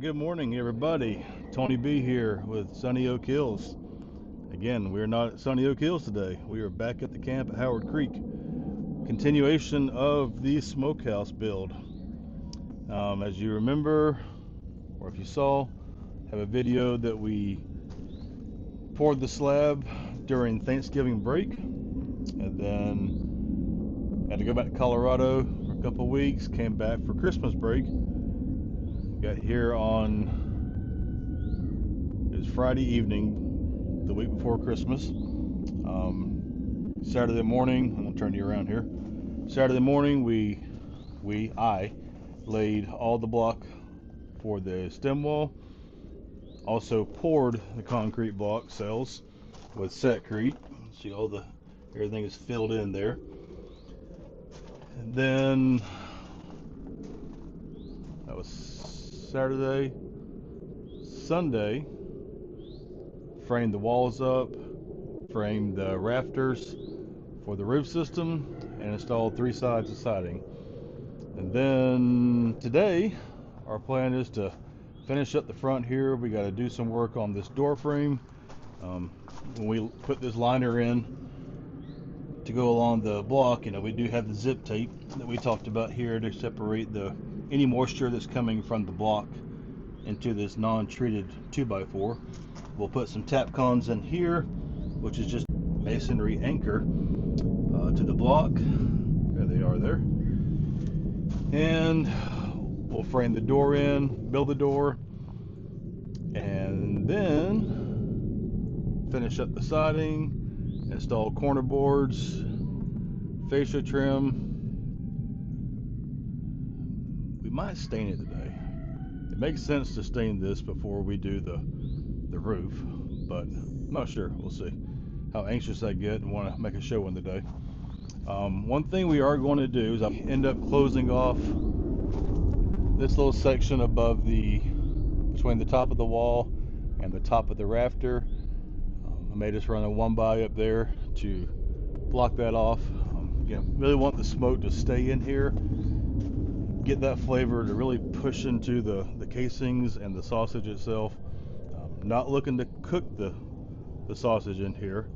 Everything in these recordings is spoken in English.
Good morning, everybody. Tony B here with Sunny Oak Hills. Again, we're not at Sunny Oak Hills today. We are back at the camp at Howard Creek. Continuation of the Smokehouse build. As you remember, or if you saw, have a video that we poured the slab during Thanksgiving break, and then had to go back to Colorado for a couple weeks. Came back for Christmas break. Got here on Friday evening, the week before Christmas. Saturday morning, I'm gonna turn you around here. Saturday morning, I laid all the block for the stem wall. Also poured the concrete block cells with Setcrete. See, everything is filled in there. And then that was Saturday. Sunday, framed the walls up, framed the rafters for the roof system, and installed 3 sides of siding. And then today, our plan is to finish up the front here. We got to do some work on this door frame. When we put this liner in to go along the block, we do have the zip tape that we talked about here to separate any moisture that's coming from the block into this non-treated 2x4. We'll put some tap cons in here, which is just masonry anchor to the block. There they are there. And we'll frame the door in, build the door, and then finish up the siding, install corner boards, fascia trim. We might stain it today. It makes sense to stain this before we do the roof, but I'm not sure. We'll see how anxious I get and want to make a show one today. One thing we are going to do is I'll end up closing off this little section above between the top of the wall and the top of the rafter. I may just run a 1x up there to block that off. Again, really want the smoke to stay in here, get that flavor to really push into the casings and the sausage itself. Not looking to cook the sausage in here.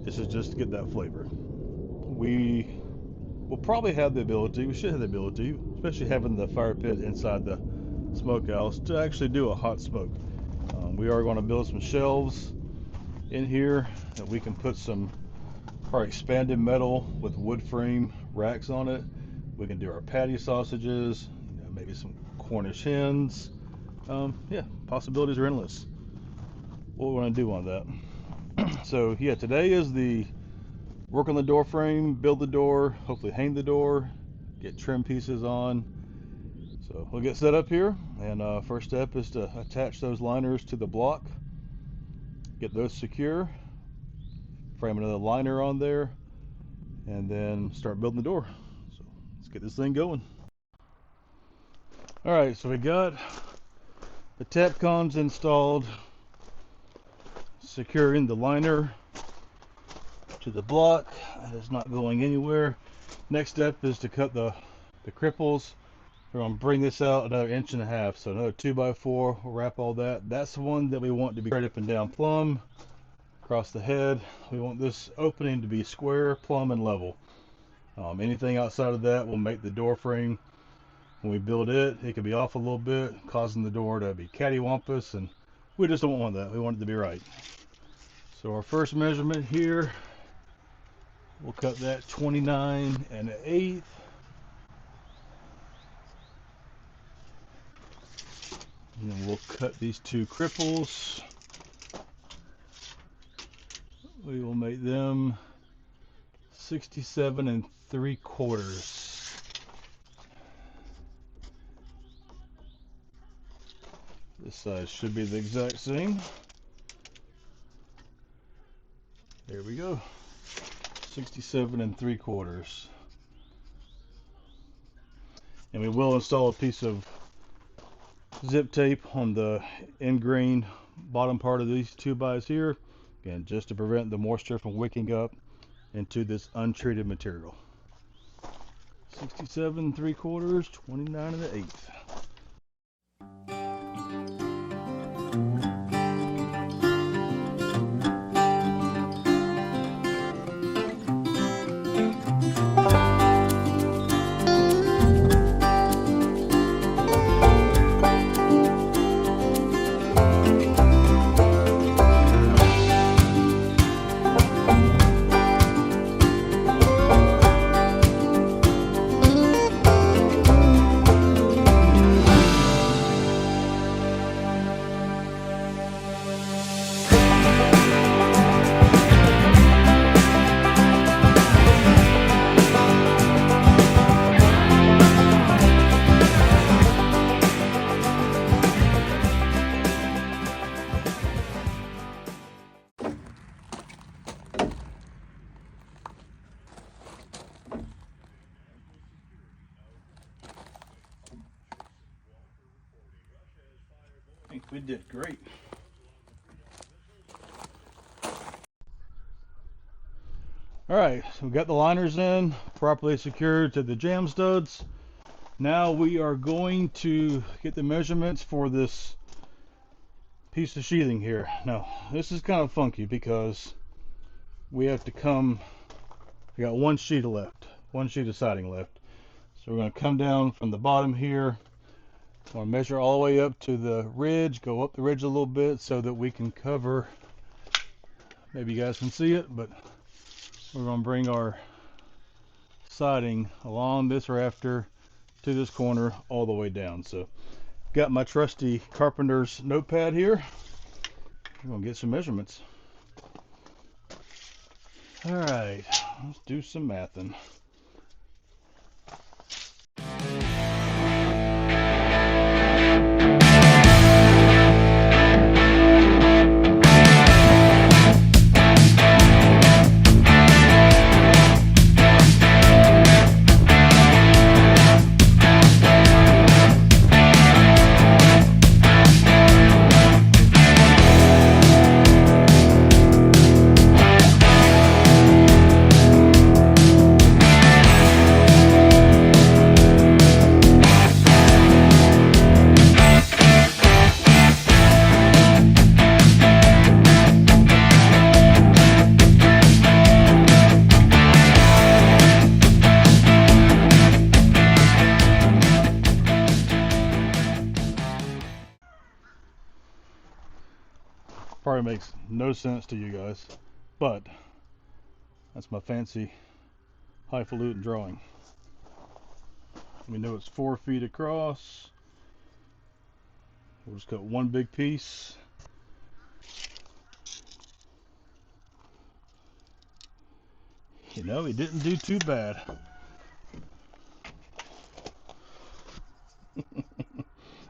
This is just to get that flavor. We will probably have the ability, we should have the ability, especially having the fire pit inside the smokehouse, to actually do a hot smoke. We are going to build some shelves in here that we can put some probably expanded metal with wood frame racks on it. We can do our patty sausages, maybe some Cornish hens. Yeah, possibilities are endless. What we want to do on that. So yeah, today is the work on the door frame, build the door, hopefully hang the door, get trim pieces on. So we'll get set up here, and first step is to attach those liners to the block, get those secure, frame another liner on there, and then start building the door. So let's get this thing going. All right, so we got the tap cons installed, securing the liner to the block. That is not going anywhere. Next step is to cut the cripples. We're going to bring this out another 1.5 inches, so another 2x4. We'll wrap all that. That's the one that we want to be straight up and down plumb across the head. We want this opening to be square, plumb, and level. Anything outside of that will make the door frame, when we build it, it could be off a little bit, causing the door to be cattywampus, and we just don't want that. We want it to be right. So our first measurement here, we'll cut that 29 1/8. And then we'll cut these 2 cripples. We will make them 67 3/4. This size should be the exact same. There we go. 67 3/4. And we will install a piece of zip tape on the ingrained bottom part of these 2x here, again, just to prevent the moisture from wicking up into this untreated material. 67 3/4, 29 1/8. We did great. Alright, so we got the liners in, properly secured to the jam studs. Now we are going to get the measurements for this piece of sheathing here. Now, this is kind of funky because we have to come, we got one sheet left, one sheet of siding left. So we're going to come down from the bottom here. I want to measure all the way up to the ridge, go up the ridge a little bit so that we can cover, maybe you guys can see it, but we're going to bring our siding along this rafter to this corner all the way down. So got my trusty carpenter's notepad here. We're going to get some measurements. Alright, let's do some mathing. Probably makes no sense to you guys, but that's my fancy highfalutin drawing. We know it's 4 feet across. We'll just cut one big piece. You know, he didn't do too bad.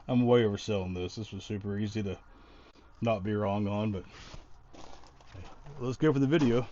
I'm way overselling this. This was super easy to not be wrong on, but hey, let's go for the video.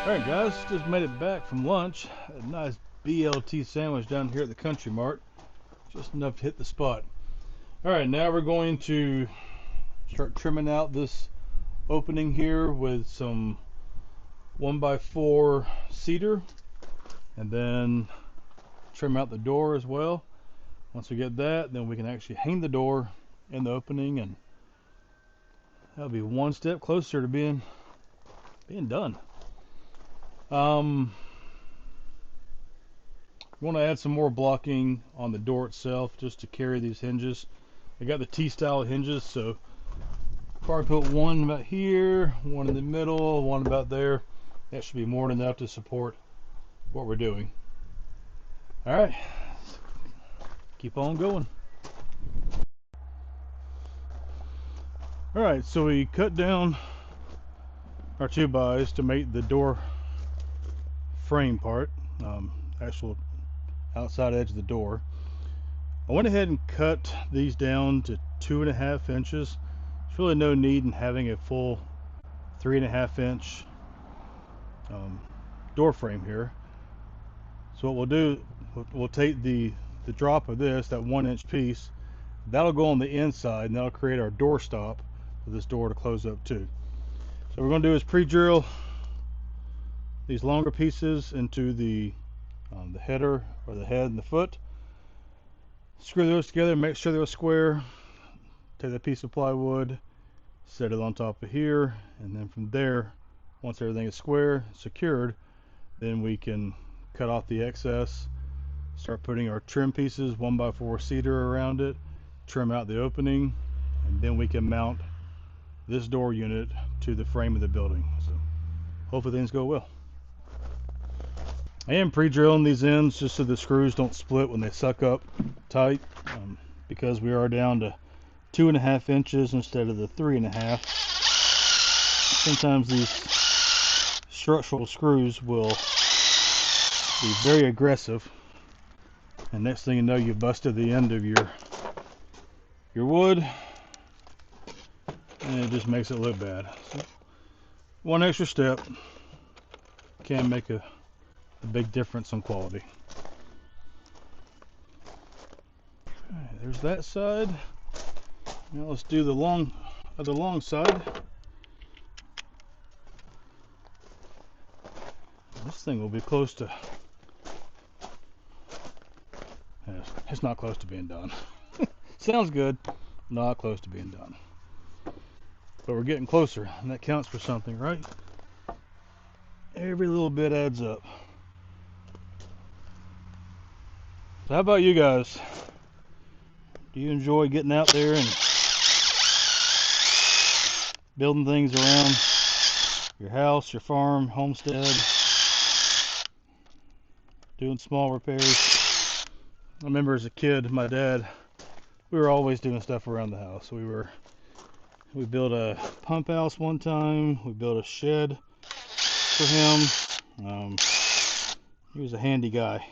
Alright guys, just made it back from lunch. A nice BLT sandwich down here at the Country Mart. Just enough to hit the spot. Alright, now we're going to start trimming out this opening here with some 1x4 cedar. And then trim out the door as well. Once we get that, then we can actually hang the door in the opening, and that'll be one step closer to being done. Want to add some more blocking on the door itself just to carry these hinges. I got the T-style hinges, so probably put one about here, one in the middle, one about there. That should be more than enough to support what we're doing. Alright, keep on going. Alright, so we cut down our 2x to make the door frame part, actual outside edge of the door. I went ahead and cut these down to 2.5 inches. There's really no need in having a full 3.5 inch door frame here. So what we'll do, we'll take the drop of this, that 1 inch piece, that'll go on the inside, and that'll create our door stop for this door to close up too. So what we're going to do is pre-drill these longer pieces into the header, or the head and the foot. Screw those together, make sure they're square. Take that piece of plywood, set it on top of here, and then from there, once everything is square, secured, then we can cut off the excess, start putting our trim pieces 1x4 cedar around it, trim out the opening, and then we can mount this door unit to the frame of the building. So hopefully things go well. I am pre-drilling these ends just so the screws don't split when they suck up tight, because we are down to 2.5 inches instead of the 3.5. Sometimes these structural screws will be very aggressive, and next thing you know, you busted the end of your wood, and it just makes it look bad. So one extra step can make a big difference in quality. Alright, there's that side. Now let's do the other long side. This thing will be close to, it's not close to being done. Sounds good, not close to being done. But we're getting closer, and that counts for something, right? Every little bit adds up. So how about you guys? Do you enjoy getting out there and building things around your house, your farm, homestead, doing small repairs? I remember as a kid, my dad, we were always doing stuff around the house. We built a pump house one time. We built a shed for him. He was a handy guy.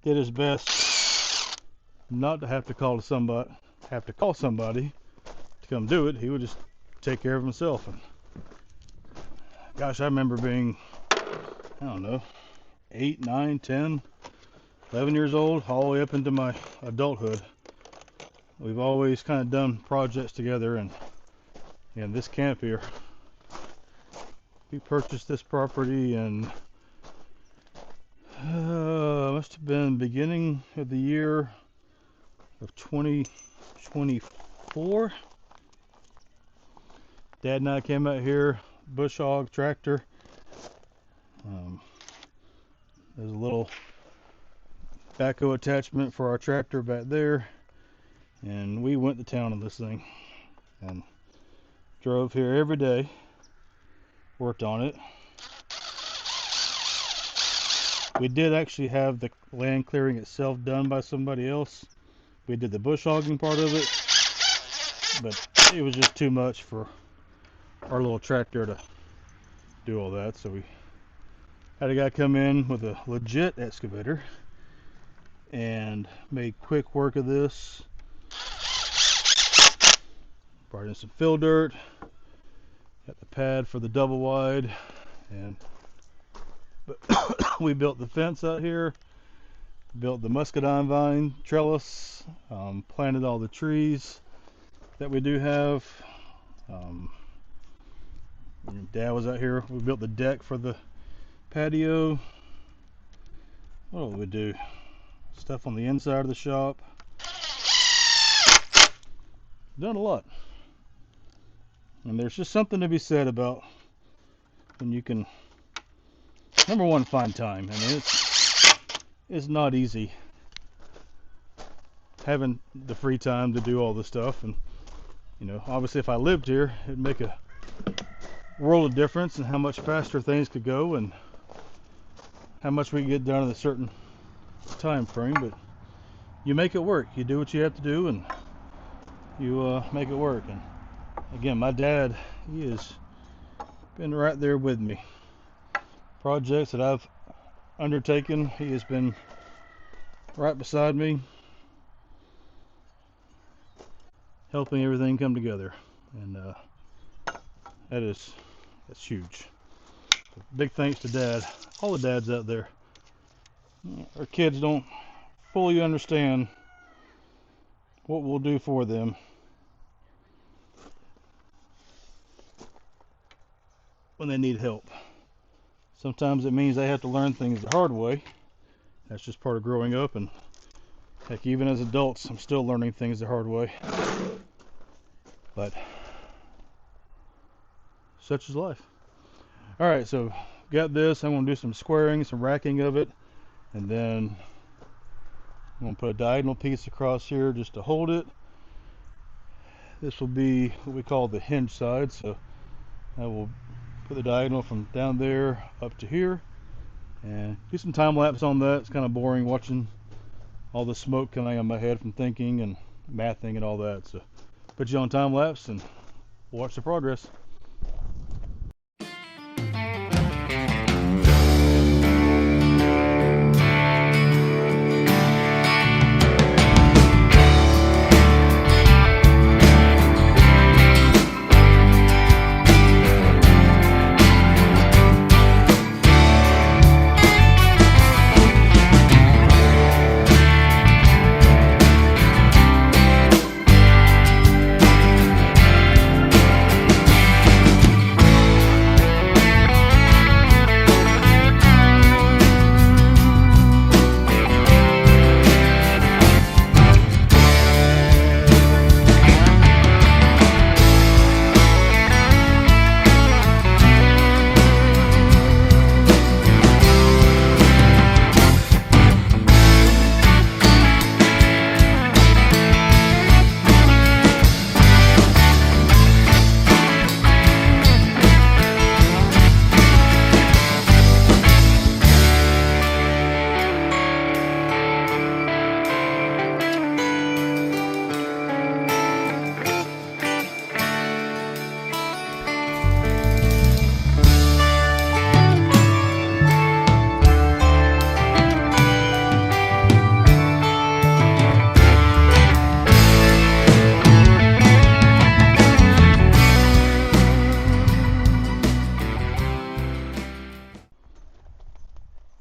Did his best not to have to call somebody to come do it. He would just take care of himself. And gosh, I remember being, I don't know, 8, 9, 10, 11 years old, all the way up into my adulthood. We've always kind of done projects together, and this camp here, we purchased this property in must have been beginning of the year of 2024. Dad and I came out here, bush hog tractor. There's a little backhoe attachment for our tractor back there, and we went to town on this thing and drove here every day, worked on it. We did actually have the land clearing itself done by somebody else. We did the bush hogging part of it, but it was just too much for our little tractor to do all that, so we had a guy come in with a legit excavator and made quick work of this. Brought in some fill dirt, got the pad for the double wide, and we built the fence out here, built the muscadine vine trellis, planted all the trees that we do have. Dad was out here. We built the deck for the patio. What did we do? Stuff on the inside of the shop. Done a lot. And there's just something to be said about when you can, number one, find time. I mean, it's not easy having the free time to do all this stuff. And obviously if I lived here, it'd make a world of difference in how much faster things could go and how much we can get done in a certain time frame. But you make it work. You do what you have to do, and you make it work. And again, my dad, he has been right there with me. Projects that I've undertaken, he has been right beside me, helping everything come together. And that's huge. So big thanks to Dad, all the dads out there. Our kids don't fully understand what we'll do for them when they need help. Sometimes it means they have to learn things the hard way. That's just part of growing up, and heck, even as adults, I'm still learning things the hard way. But such is life. Alright, so got this. I'm going to do some squaring, some racking of it, and then I'm going to put a diagonal piece across here just to hold it. This will be what we call the hinge side, so I will put the diagonal from down there up to here and do some time lapse on that. It's kind of boring watching all the smoke coming out of my head from thinking and mathing and all that. So put you on time lapse and watch the progress.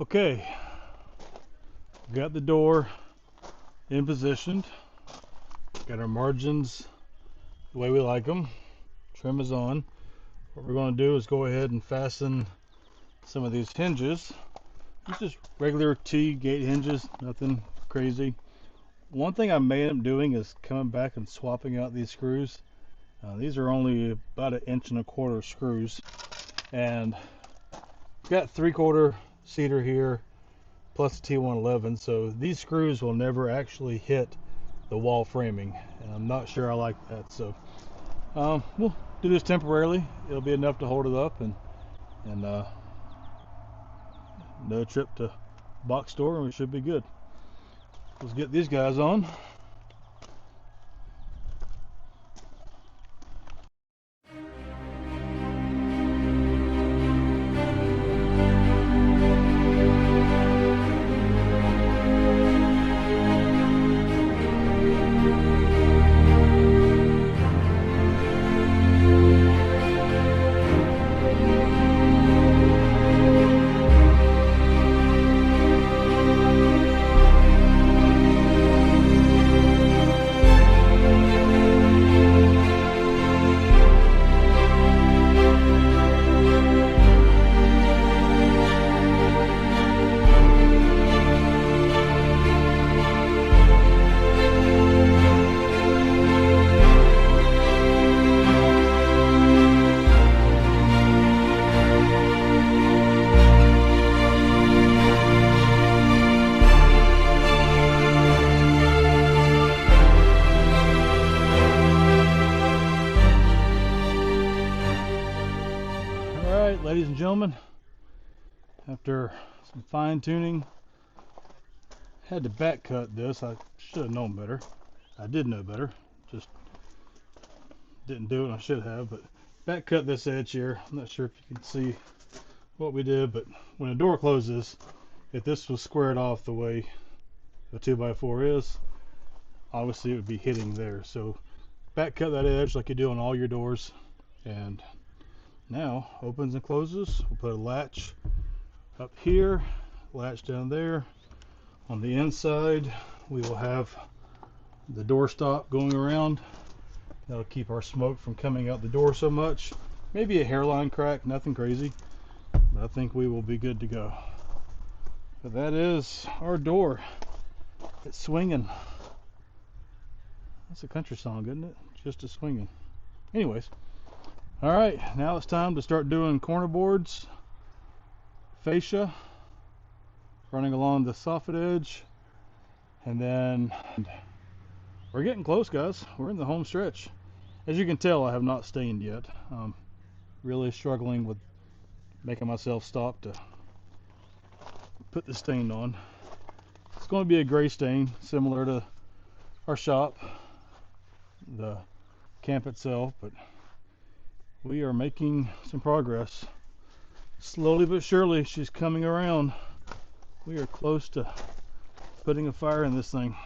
Okay, got the door in positioned, got our margins the way we like them, trim is on. What we're going to do is go ahead and fasten some of these hinges. These just regular T-gate hinges, nothing crazy. One thing I may end up doing is coming back and swapping out these screws. These are only about 1.25 inch screws, and got 3/4 cedar here plus T111, so these screws will never actually hit the wall framing, and I'm not sure I like that. So we'll do this temporarily. It'll be enough to hold it up, and no trip to box store, and we should be good. Let's get these guys on. Ladies and gentlemen, after some fine tuning, had to back cut this. I should have known better. I did know better, just didn't do it. I should have, but back cut this edge here. I'm not sure if you can see what we did, but when a door closes, if this was squared off the way a 2x4 is, obviously it would be hitting there. So back cut that edge like you do on all your doors, and now opens and closes. We'll put a latch up here, latch down there. On the inside we will have the door stop going around. That'll keep our smoke from coming out the door so much. Maybe a hairline crack, nothing crazy, but I think we will be good to go. But that is our door. It's swinging. That's a country song, isn't it? Just a swinging. Anyways, all right, now it's time to start doing corner boards, fascia, running along the soffit edge, and then we're getting close, guys. We're in the home stretch. As you can tell, I have not stained yet. Really struggling with making myself stop to put the stain on. It's going to be a gray stain, similar to our shop, the camp itself, but we are making some progress. Slowly but surely, she's coming around. We are close to putting a fire in this thing.